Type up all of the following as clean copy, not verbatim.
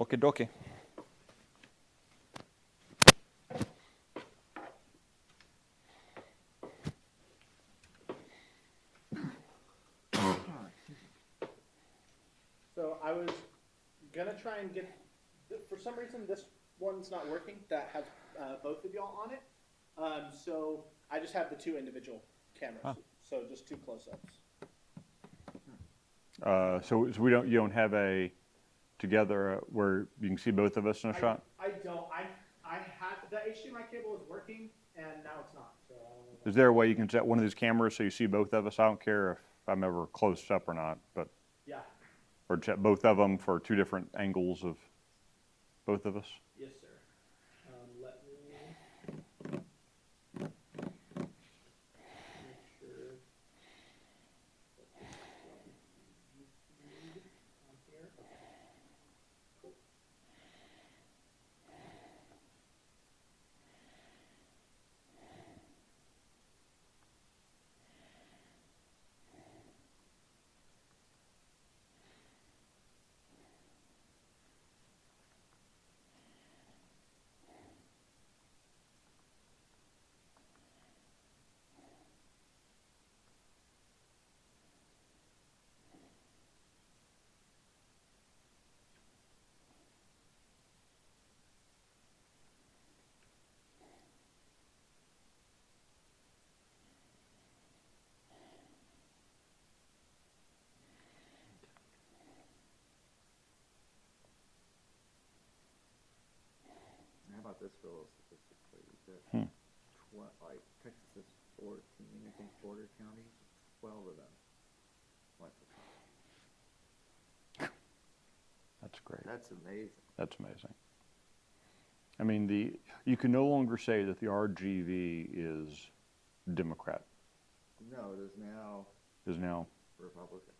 Okie dokie. So I was gonna try and get, for some reason this one's not working that has both of y'all on it. So I just have the two individual cameras. Huh. So just two close-ups. So you don't have a together where you can see both of us in a shot? I don't. I had the HDMI cable is working and now it's not. So I don't know. Is there a way you can set one of these cameras so you see both of us? I don't care if I'm ever close up or not, but Yeah. or check both of them for two different angles of both of us. Yes, sir. Let me make sure that this is on here. Okay. Cool. How about this for a little statistically? That like Texas is 14, I think, border counties, 12 of them went to Trump. That's great. That's amazing. That's amazing. I mean, you can no longer say that the RGV is Democrat. No, it is now Is now Republican.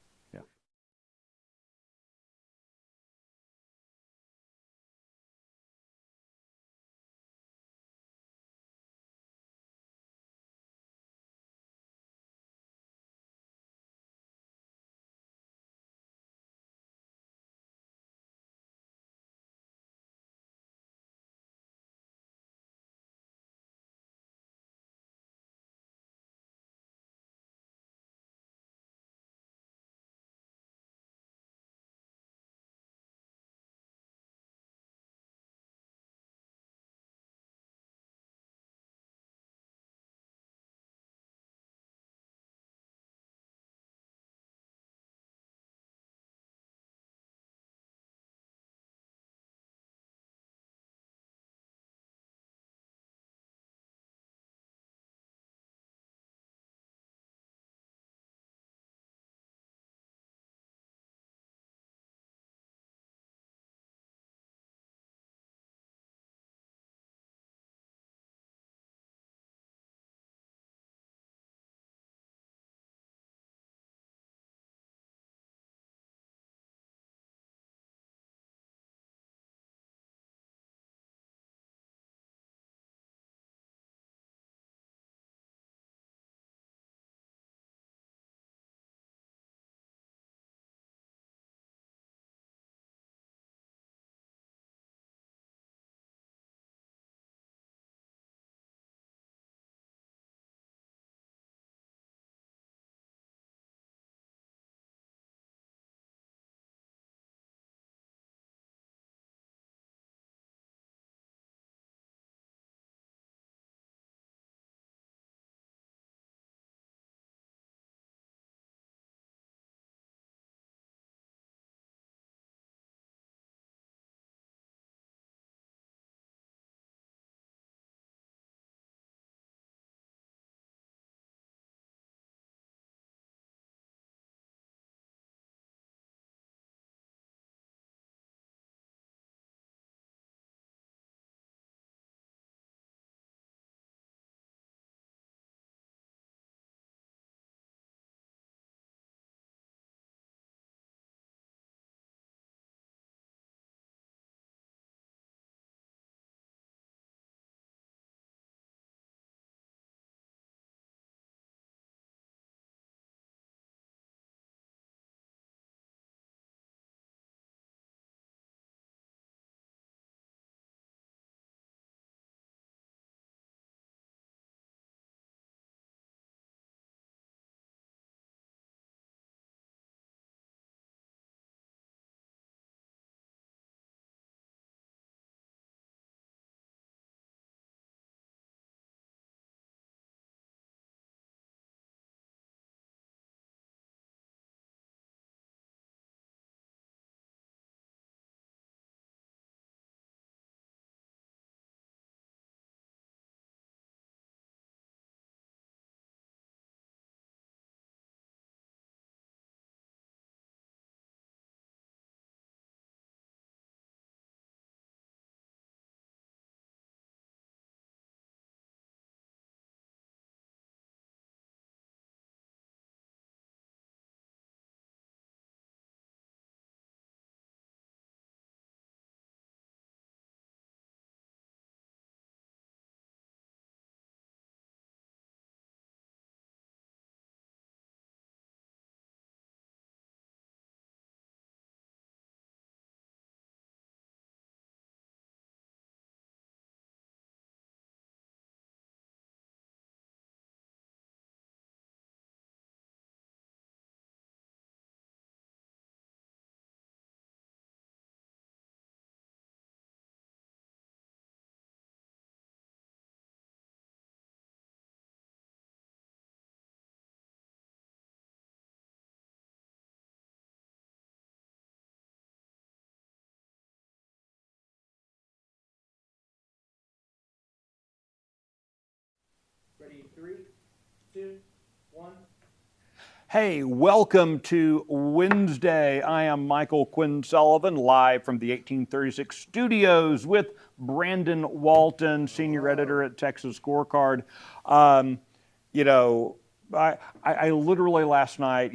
Ready, 3, 2, 1. Hey, welcome to Wednesday. I am Michael Quinn Sullivan, live from the 1836 studios with Brandon Waltens, senior editor at Texas Scorecard. You know, I literally last night,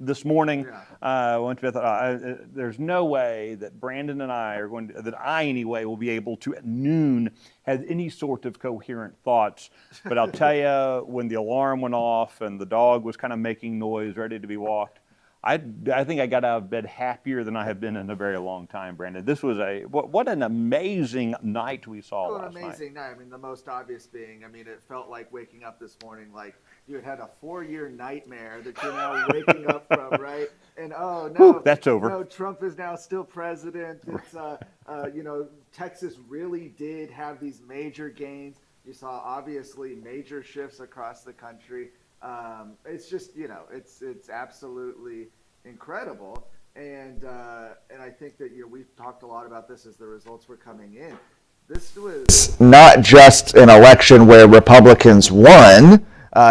this morning, went to bed. There's no way that Brandon and I are going to, that I anyway, will be able to at noon have any sort of coherent thoughts. But I'll tell you, when the alarm went off and the dog was kind of making noise, ready to be walked, I think I got out of bed happier than I have been in a very long time, Brandon. This was what an amazing night we saw last night. What an amazing night. I mean, the most obvious being, it felt like waking up this morning like you had a 4-year nightmare that you're now waking up from, right? And oh no, whew, that's over. No, Trump is now still president. It's Texas really did have these major gains. You saw obviously major shifts across the country. It's just, it's absolutely incredible. And I think that we've talked a lot about this as the results were coming in. This was not just an election where Republicans won,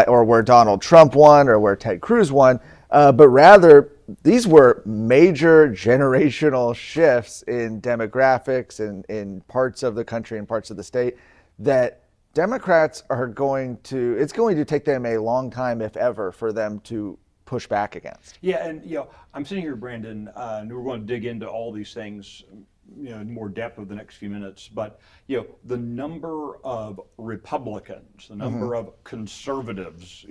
or where Donald Trump won, or where Ted Cruz won, but rather these were major generational shifts in demographics and in parts of the country and parts of the state that Democrats it's going to take them a long time, if ever, for them to push back against. Yeah, and I'm sitting here, Brandon, and we're going to dig into all these things, in more depth over the next few minutes. But the number of Republicans, the number of conservatives,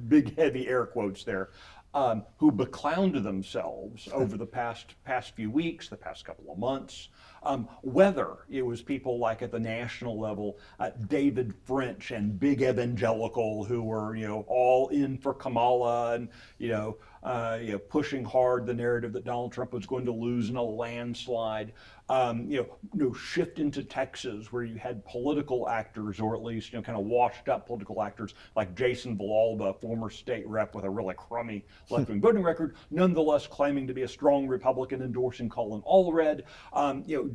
big heavy air quotes there, who beclowned themselves over the past few weeks, the past couple of months. Whether it was people like at the national level, David French and Big Evangelical, who were all in for Kamala and pushing hard the narrative that Donald Trump was going to lose in a landslide. Shift into Texas, where you had political actors, or at least kind of washed up political actors like Jason Villalba, former state rep with a really crummy left-wing voting record, nonetheless claiming to be a strong Republican, endorsing Colin Allred.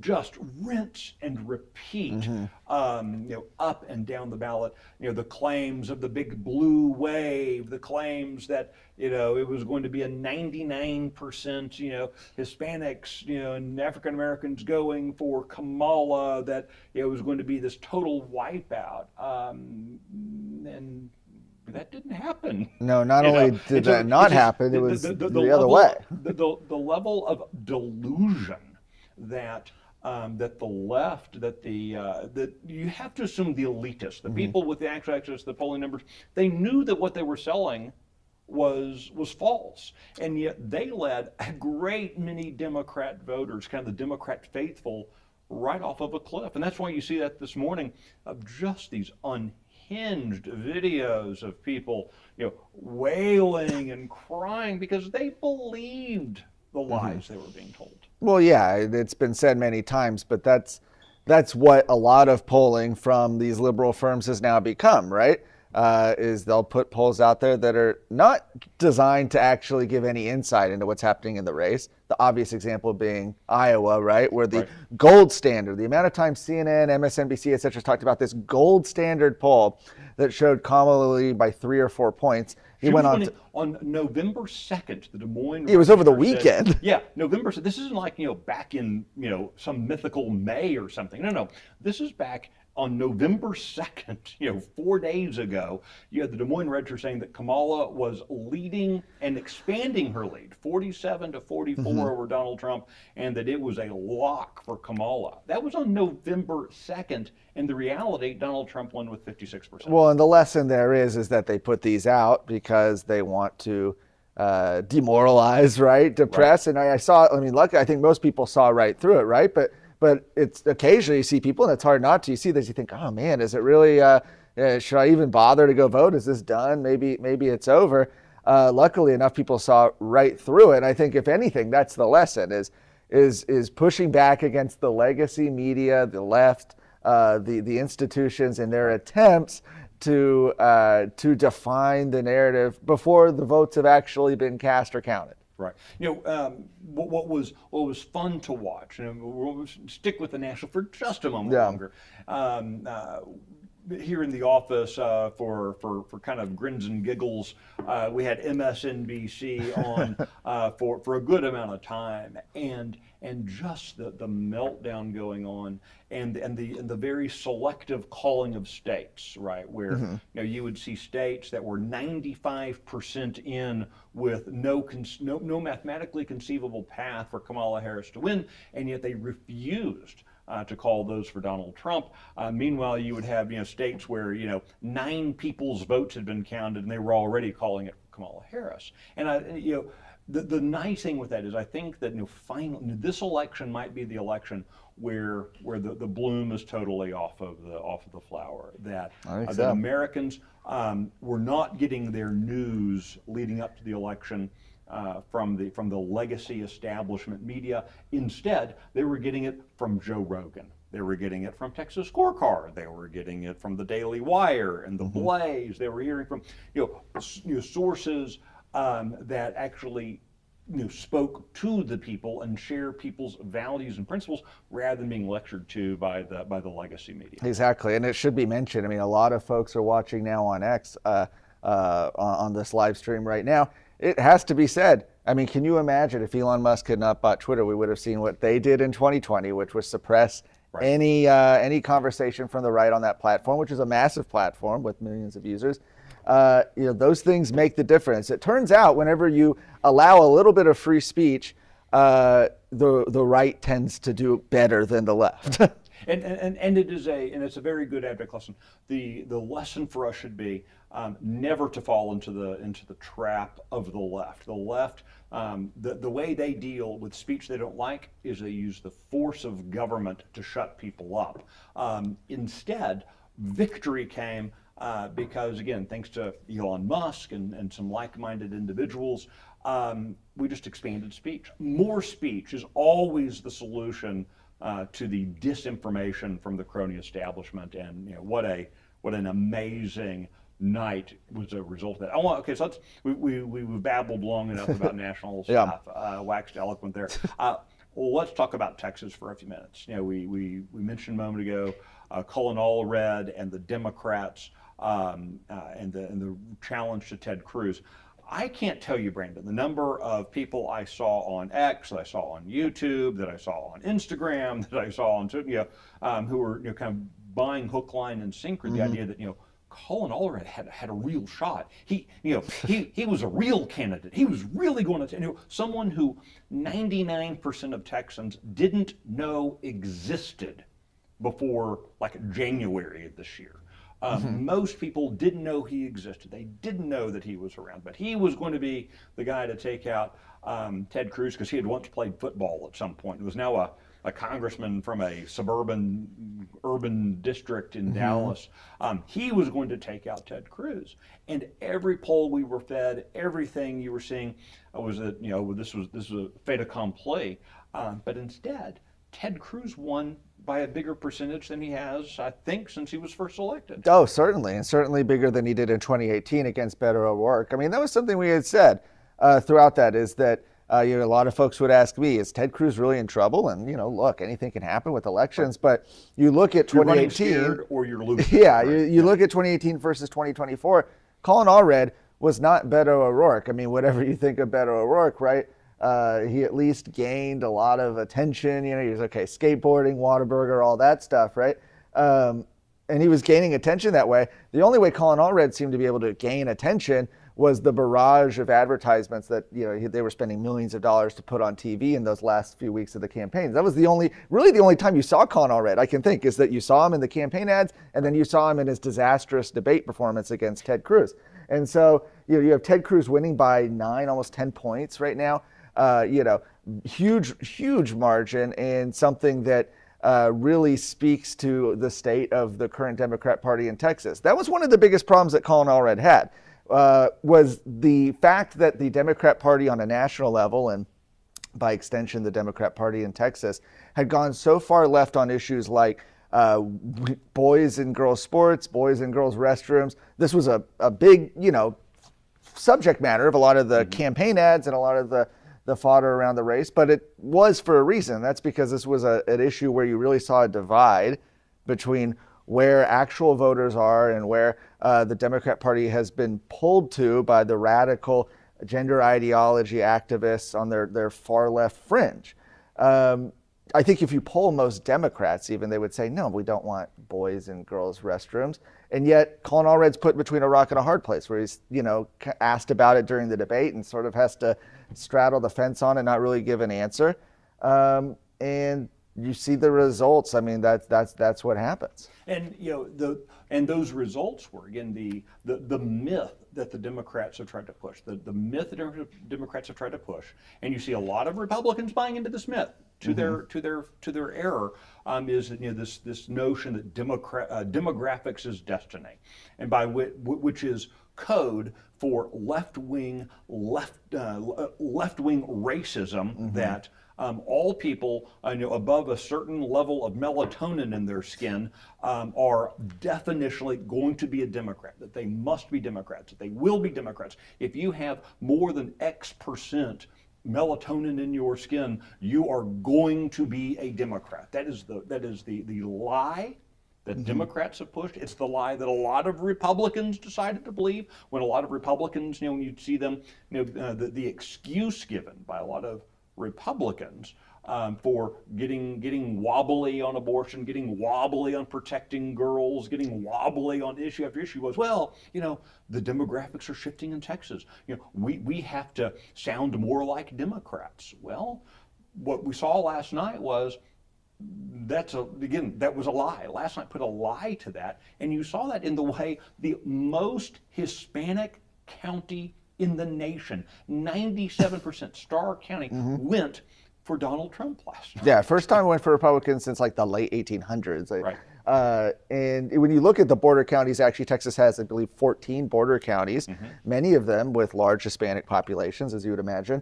Just rinse and repeat, up and down the ballot. The claims of the big blue wave, the claims that it was going to be a 99%, Hispanics, and African Americans going for Kamala, that it was going to be this total wipeout, and that didn't happen. No, not only did that not happen, it was the other way. The level of delusion that the left, that you have to assume the elitists, the people with the actual access to the polling numbers, they knew that what they were selling was false, and yet they led a great many Democrat voters, kind of the Democrat faithful, right off of a cliff. And that's why you see that this morning of just these unhinged videos of people, wailing and crying because they believed the lies they were being told. Well, yeah, it's been said many times, but that's what a lot of polling from these liberal firms has now become, right? Is they'll put polls out there that are not designed to actually give any insight into what's happening in the race. The obvious example being Iowa, right? Where the gold standard, the amount of time CNN, MSNBC, et cetera, talked about this gold standard poll that showed Kamala Lee by 3 or 4 points. He went on November 2nd, the Des Moines. It was over the weekend. November. So this isn't like, back in, some mythical May or something. No. This is back on November 2nd, 4 days ago. You had the Des Moines Register saying that Kamala was leading and expanding her lead, 47 to 44 over Donald Trump, and that it was a lock for Kamala. That was on November 2nd, and the reality, Donald Trump won with 56%. Well, and the lesson there is that they put these out because they want to demoralize, right? Depress. Right. And I saw, luckily, I think most people saw right through it, right? But it's occasionally you see people, and it's hard not to. You see this, you think, oh man, is it really, should I even bother to go vote? Is this done? Maybe it's over. Luckily enough, people saw right through it. And I think if anything, that's the lesson is pushing back against the legacy media, the left, the institutions and their attempts to define the narrative before the votes have actually been cast or counted. Right. What was fun to watch, and we'll stick with the national for just a moment longer. here in the office for kind of grins and giggles. We had MSNBC on for a good amount of time, and just the meltdown going on, and the very selective calling of states, right? Where you know, you would see states that were 95% in with no mathematically conceivable path for Kamala Harris to win, and yet they refused to call those for Donald Trump. Meanwhile, you would have, you know, states where, you know, 9 people's votes had been counted and they were already calling it for Kamala Harris. And you know, the nice thing with that is I think that, you know, finally this election might be the election where the bloom is totally off of the flower. That that Americans were not getting their news leading up to the election from the legacy establishment media. Instead, they were getting it from Joe Rogan. They were getting it from Texas Scorecard. They were getting it from the Daily Wire and the Blaze. They were hearing from sources that actually spoke to the people and share people's values and principles rather than being lectured to by the legacy media. Exactly, and it should be mentioned. I mean, a lot of folks are watching now on X on this live stream right now. It has to be said. I mean, can you imagine if Elon Musk had not bought Twitter, we would have seen what they did in 2020, which was suppress any conversation from the right on that platform, which is a massive platform with millions of users. Those things make the difference. It turns out whenever you allow a little bit of free speech, the right tends to do better than the left. And it's a very good abject lesson. The lesson for us should be never to fall into the trap of the left. The left, the way they deal with speech they don't like is they use the force of government to shut people up. Instead, victory came because, again, thanks to Elon Musk and some like-minded individuals, we just expanded speech. More speech is always the solution to the disinformation from the crony establishment, and what an amazing night was a result of that. So we've babbled long enough about national stuff, waxed eloquent there. Let's talk about Texas for a few minutes. We mentioned a moment ago Colin Allred and the Democrats and the challenge to Ted Cruz. I can't tell you, Brandon, the number of people I saw on X, that I saw on YouTube, that I saw on Instagram, that I saw on Twitter, who were kind of buying hook, line, and sinker the idea that Colin Allred had a real shot. He was a real candidate. He was really going to someone who 99% of Texans didn't know existed before like January of this year. Most people didn't know he existed. They didn't know that he was around, but he was going to be the guy to take out Ted Cruz because he had once played football at some point. He was now a congressman from a suburban urban district in Dallas. He was going to take out Ted Cruz, and every poll we were fed, everything you were seeing was that this was a fait accompli. But instead, Ted Cruz won by a bigger percentage than he has, I think, since he was first elected. Oh, certainly, and certainly bigger than he did in 2018 against Beto O'Rourke. I mean, that was something we had said throughout that, is that a lot of folks would ask me, is Ted Cruz really in trouble? And, look, anything can happen with elections, but you look at 2018. You're running scared or you're losing. Yeah, right? you look at 2018 versus 2024, Colin Allred was not Beto O'Rourke. I mean, whatever you think of Beto O'Rourke, right? He at least gained a lot of attention. He was skateboarding, Whataburger, all that stuff, right? And he was gaining attention that way. The only way Colin Allred seemed to be able to gain attention was the barrage of advertisements that they were spending millions of dollars to put on TV in those last few weeks of the campaign. That was the only time you saw Colin Allred, I can think, is that you saw him in the campaign ads, and then you saw him in his disastrous debate performance against Ted Cruz. And so you have Ted Cruz winning by 9, almost 10 points right now. Huge margin, and something that really speaks to the state of the current Democrat Party in Texas. That was one of the biggest problems that Colin Allred had, was the fact that the Democrat Party on a national level, and by extension the Democrat Party in Texas, had gone so far left on issues like boys and girls sports, boys and girls restrooms. This was a big, subject matter of a lot of the campaign ads and a lot of the fodder around the race, but it was for a reason. That's because this was an issue where you really saw a divide between where actual voters are and where the Democrat Party has been pulled to by the radical gender ideology activists on their far left fringe. I think if you poll most Democrats, even, they would say, no, we don't want boys and girls restrooms. And yet Colin Allred's put between a rock and a hard place, where he's, asked about it during the debate and sort of has to straddle the fence on and not really give an answer. And you see the results. I mean, that's what happens. And those results were, again, the myth that the Democrats have tried to push, the myth that Democrats have tried to push, and you see a lot of Republicans buying into this myth. To their error is this notion that demographics is destiny, and by which is code for left-wing racism, that all people above a certain level of melatonin in their skin are definitionally going to be a Democrat, that they must be Democrats, that they will be Democrats. If you have more than X% melatonin in your skin, you are going to be a Democrat. That is the lie that Democrats have pushed. It's the lie that a lot of Republicans decided to believe. When a lot of Republicans, when you see them, the excuse given by a lot of Republicans for getting wobbly on abortion, getting wobbly on protecting girls, getting wobbly on issue after issue was, well, the demographics are shifting in Texas. We have to sound more like Democrats. Well, what we saw last night was that was a lie. Last night put a lie to that, and you saw that in the way the most Hispanic county in the nation, 97%, Starr County, went for Donald Trump last night. Yeah, first time went for Republicans since like the late 1800s. Right. And when you look at the border counties, actually Texas has, I believe, 14 border counties, many of them with large Hispanic populations, as you would imagine.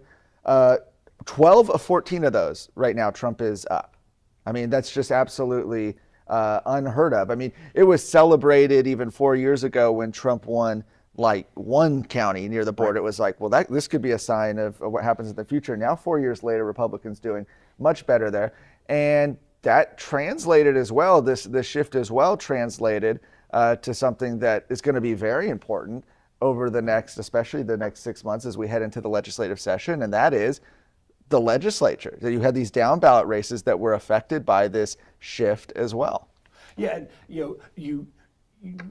12 of 14 of those right now, Trump is up. I mean, that's just absolutely unheard of. I mean, it was celebrated even 4 years ago when Trump won like one county near the border. It was like, well, this could be a sign of what happens in the future. Now, 4 years later, Republicans doing much better there. And that translated as well, this shift as well translated to something that is going to be very important over especially the next 6 months as we head into the legislative session, and that is the legislature. You had these down ballot races that were affected by this shift as well. Yeah, and you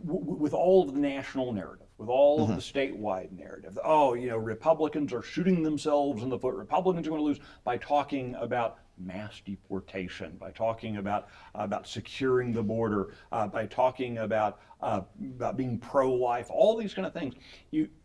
with all of the national narrative, with all of the statewide narrative, Republicans are shooting themselves in the foot. Republicans are going to lose by talking about mass deportation, by talking about securing the border, by talking about being pro-life, all these kind of things.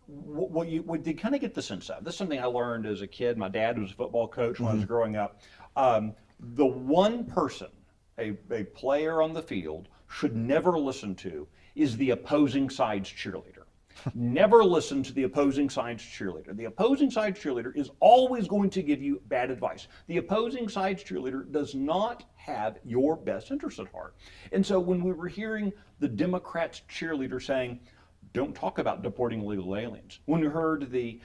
What you kind of get the sense of, this is something I learned as a kid. My dad was a football coach when I was growing up. The one person, a player on the field, should never listen to is the opposing side's cheerleader. Never listen to the opposing side's cheerleader. The opposing side's cheerleader is always going to give you bad advice. The opposing side's cheerleader does not have your best interest at heart. And so when we were hearing the Democrats' cheerleader saying, don't talk about deporting illegal aliens. When we heard the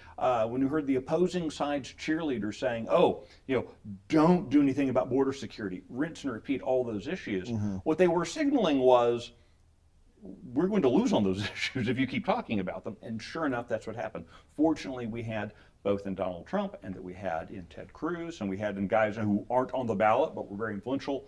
opposing side's cheerleader saying, don't do anything about border security, rinse and repeat all those issues, what they were signaling was, we're going to lose on those issues if you keep talking about them. And sure enough, that's what happened. Fortunately, we had both in Donald Trump and that we had in Ted Cruz, and we had in guys who aren't on the ballot but were very influential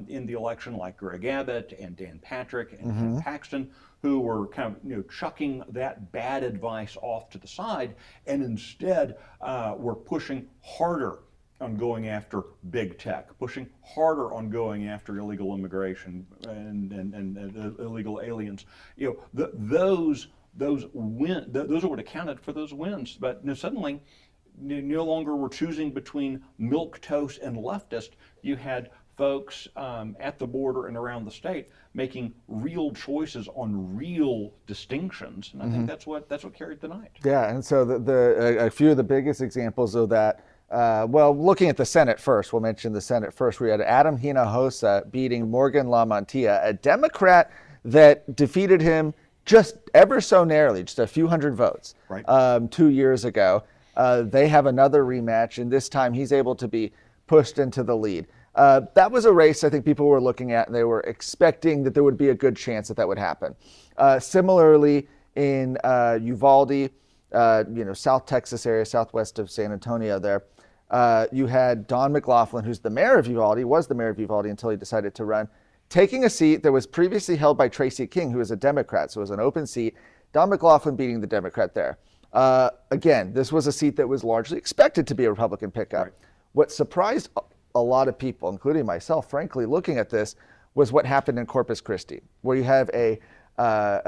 in the election, like Greg Abbott and Dan Patrick and Ken Paxton, who were kind of chucking that bad advice off to the side, and instead were pushing harder on going after big tech, pushing harder on going after illegal immigration and illegal aliens. Those are what accounted for those wins. But suddenly, no longer we're choosing between milquetoast and leftist. You had folks at the border and around the state making real choices on real distinctions, and I think that's what carried the night. Yeah, and so a few of the biggest examples of that. Looking at the Senate first, we'll mention the Senate first. We had Adam Hinojosa beating Morgan LaMontia, a Democrat that defeated him just ever so narrowly, just a few hundred votes, right. 2 years ago. They have another rematch, and this time he's able to be pushed into the lead. That was a race I think people were looking at, and they were expecting that there would be a good chance that would happen. Similarly, in Uvalde, South Texas area, southwest of San Antonio there, you had Don McLaughlin, who's the mayor of Uvalde, was the mayor of Uvalde until he decided to run, taking a seat that was previously held by Tracy King, who was a Democrat, so it was an open seat. Don McLaughlin beating the Democrat there. Again, this was a seat that was largely expected to be a Republican pickup. Right. What surprised a lot of people, including myself, frankly, looking at this, was what happened in Corpus Christi, where you have a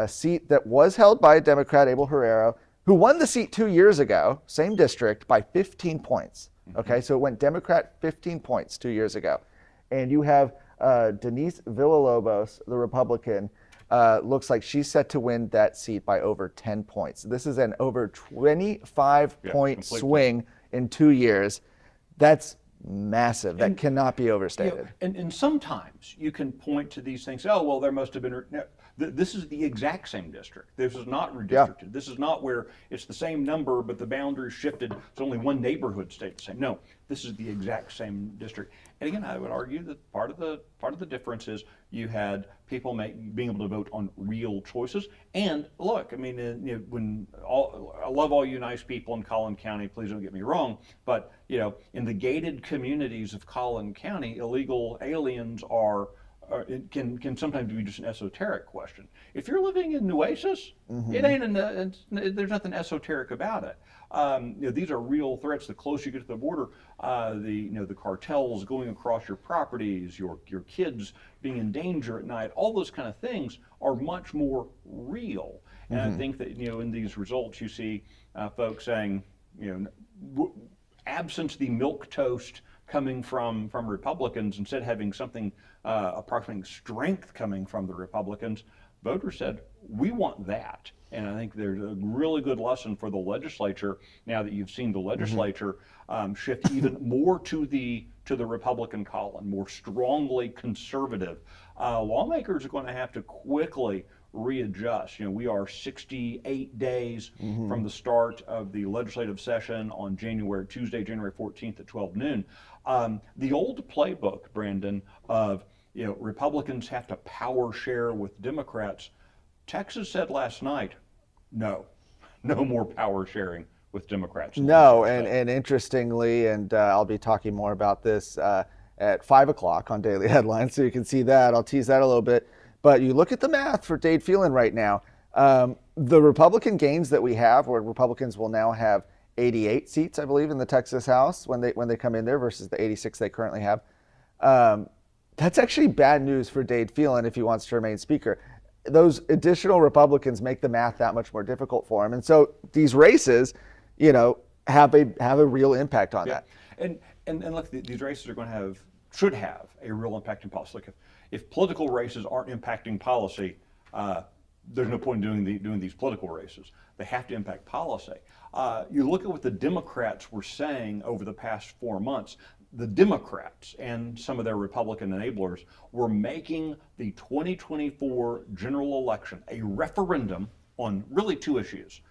seat that was held by a Democrat, Abel Herrero, who won the seat 2 years ago, same district, by 15 points. Okay, so it went Democrat 15 points 2 years ago. And you have Denise Villalobos, the Republican, looks like she's set to win that seat by over 10 points. This is an over 25-point swing in 2 years. That's massive. That cannot be overstated. And sometimes you can point to these things. Oh, well, there must have been. No, this is the exact same district. This is not redistricted. Yeah. This is not where it's the same number, but the boundaries shifted. So only one neighborhood stayed the same. No, this is the exact same district. And again, I would argue that part of the difference is you had people being able to vote on real choices. And look, I mean, I love all you nice people in Collin County. Please don't get me wrong, but in the gated communities of Collin County, illegal aliens it can sometimes be just an esoteric question. If you're living in Nueces, it ain't there's nothing esoteric about it. These are real threats. The closer you get to the border, the cartels going across your properties, your kids being in danger at night, all those kind of things are much more real. And I think that in these results you see folks saying, absent the milquetoast coming from Republicans, instead having something approximating strength coming from the Republicans, voters said, we want that. And I think there's a really good lesson for the legislature, now that you've seen the legislature shift even more to the Republican column, more strongly conservative. Lawmakers are going to have to quickly readjust. We are 68 days from the start of the legislative session on Tuesday, January 14th at 12 noon. The old playbook, Brandon, of Republicans have to power share with Democrats. Texas said last night, no more power sharing with Democrats. No, and interestingly, and I'll be talking more about this at 5 o'clock on Daily Headlines, so you can see that. I'll tease that a little bit. But you look at the math for Dade Phelan right now, the Republican gains that we have, where Republicans will now have 88 seats, I believe, in the Texas House when they come in there versus the 86 they currently have. That's actually bad news for Dade Phelan if he wants to remain Speaker. Those additional Republicans make the math that much more difficult for him. And so these races, have a real impact on that. And look, these races should have a real impact in policy. Like if political races aren't impacting policy, there's no point in doing these political races. They have to impact policy. You look at what the Democrats were saying over the past 4 months. The Democrats and some of their Republican enablers were making the 2024 general election a referendum on really two issues.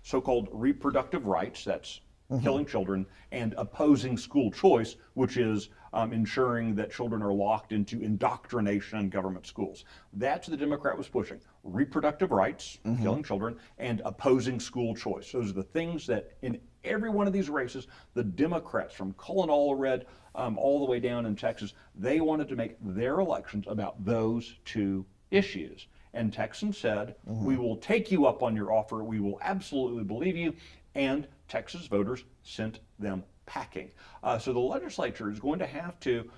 So-called reproductive rights, that's killing children, and opposing school choice, which is ensuring that children are locked into indoctrination in government schools. That's what the Democrat was pushing. Reproductive rights, killing children, and opposing school choice. Those are the things that in every one of these races, the Democrats, from Cullen Allred all the way down in Texas, they wanted to make their elections about those two issues. And Texans said, we will take you up on your offer. We will absolutely believe you. And Texas voters sent them packing. So the legislature is going to have to,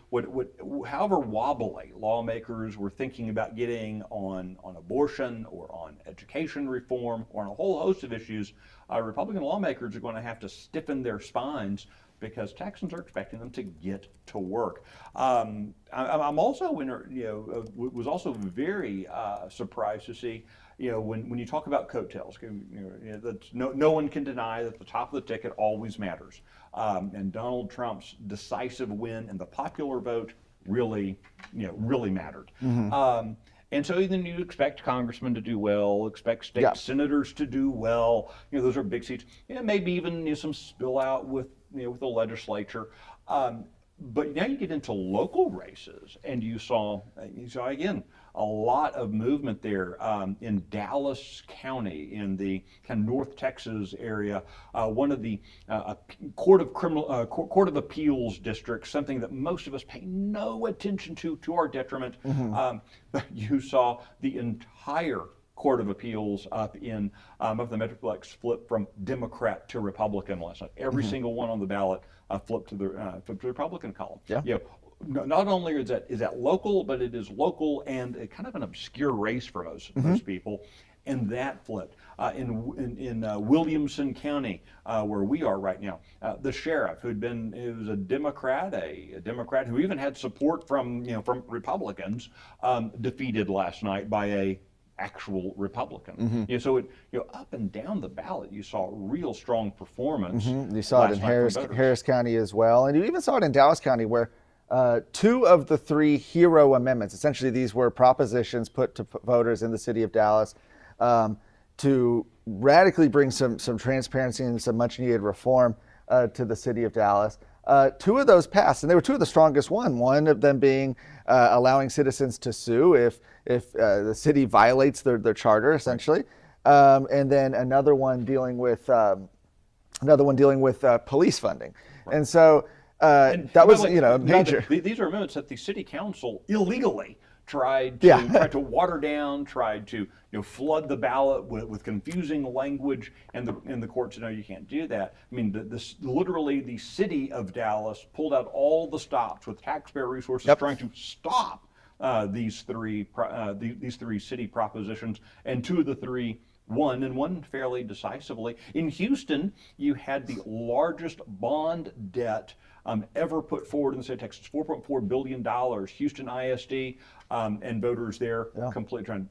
however wobbly lawmakers were thinking about getting on abortion or on education reform or on a whole host of issues, Republican lawmakers are going to have to stiffen their spines because Texans are expecting them to get to work. I'm also, was also very surprised to see, when you talk about coattails, that's no one can deny that the top of the ticket always matters. And Donald Trump's decisive win in the popular vote really mattered. And so then you expect congressmen to do well, expect state senators to do well. Those are big seats. Maybe even some spill out with the legislature. But now you get into local races, and you saw again a lot of movement there in Dallas County, in the kind of North Texas area. One of the Court of Appeals districts, something that most of us pay no attention to our detriment. But you saw the entire Court of Appeals up in of the Metroplex flip from Democrat to Republican last night. Every single one on the ballot flipped to the Republican column. Yeah. You know, not only is that local, but it is local and a kind of an obscure race for most people, and that flipped. In Williamson County, where we are right now, the sheriff who was a Democrat who even had support from Republicans, defeated last night by a actual Republican. So up and down the ballot, you saw real strong performance. You saw it in Harris County as well, and you even saw it in Dallas County, where 2 of the 3 hero amendments, essentially these were propositions put to voters in the city of Dallas to radically bring some transparency and some much needed reform to the city of Dallas. 2 of those passed, and they were 2 of the strongest one of them being allowing citizens to sue if the city violates their charter, essentially, and then another one dealing with police funding. Right. And so that was major. These are amendments that the city council illegally tried to water down, tried to flood the ballot with confusing language, and the court said, no, you can't do that. I mean, literally the city of Dallas pulled out all the stops with taxpayer resources trying to stop these three city propositions, and 2 of the 3 won, and won fairly decisively. In Houston, you had the largest bond debt ever put forward in the state of Texas, $4.4 billion. Houston ISD and voters there completely trying.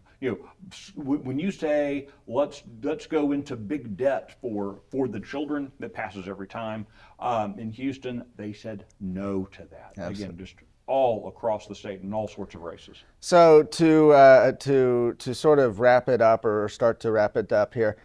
When you say let's go into big debt for the children, that passes every time. In Houston, they said no to that. Absolutely. Again, just all across the state in all sorts of races. So to sort of wrap it up, or start to wrap it up here,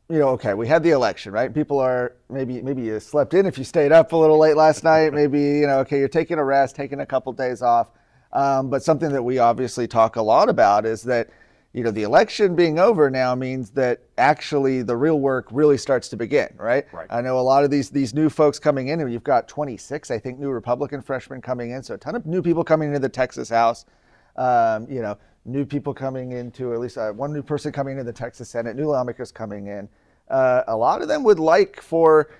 okay, we had the election, right? People are maybe you slept in if you stayed up a little late last night. Maybe okay, you're taking a rest, taking a couple days off. But something that we obviously talk a lot about is that the election being over now means that actually the real work really starts to begin, right? I know a lot of these new folks coming in, and you've got 26, I think, new Republican freshmen coming in, so a ton of new people coming into the Texas House, new people coming into, at least one new person coming into the Texas Senate, new lawmakers coming in. A lot of them would like for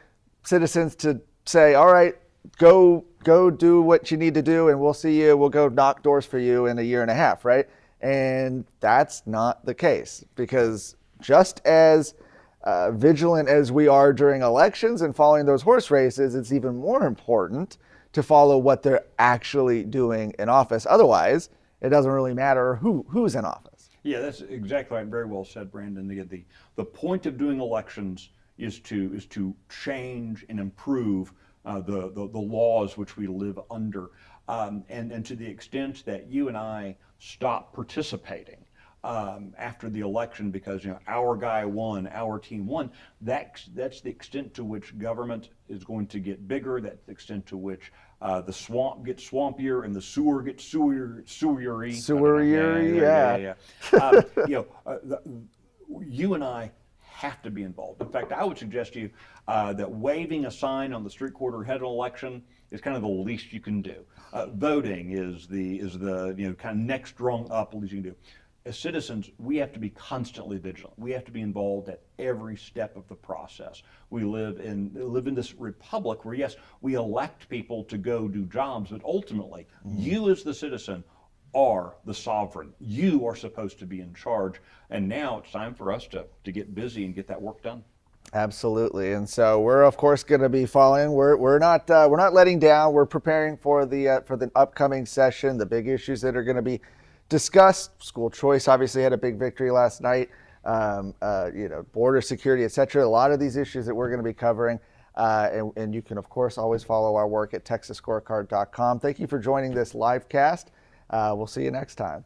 citizens to say, all right, go do what you need to do, and we'll see you, we'll go knock doors for you in a year and a half, right? And that's not the case, because just as vigilant as we are during elections and following those horse races, it's even more important to follow what they're actually doing in office. Otherwise, it doesn't really matter who's in office. Yeah, that's exactly right. Very well said, Brandon. The point of doing elections is to change and improve the laws which we live under, and to the extent that you and I stop participating after the election because our guy won, our team won, that's the extent to which government is going to get bigger. That's the extent to which the swamp gets swampier and the sewer gets sewery. You and I have to be involved. In fact, I would suggest to you that waving a sign on the street corner ahead of an election is kind of the least you can do. Voting is the kind of next rung up least you can do. As citizens, we have to be constantly vigilant. We have to be involved at every step of the process. We live in this republic where, yes, we elect people to go do jobs, but ultimately, you as the citizen are the sovereign. You are supposed to be in charge, and now it's time for us to get busy and get that work done. Absolutely, and so we're of course going to be following. We're not letting down. We're preparing for the upcoming session, the big issues that are going to be discussed. School choice obviously had a big victory last night. Border security, etc. A lot of these issues that we're going to be covering, and you can of course always follow our work at TexasScorecard.com. Thank you for joining this live cast. We'll see you next time.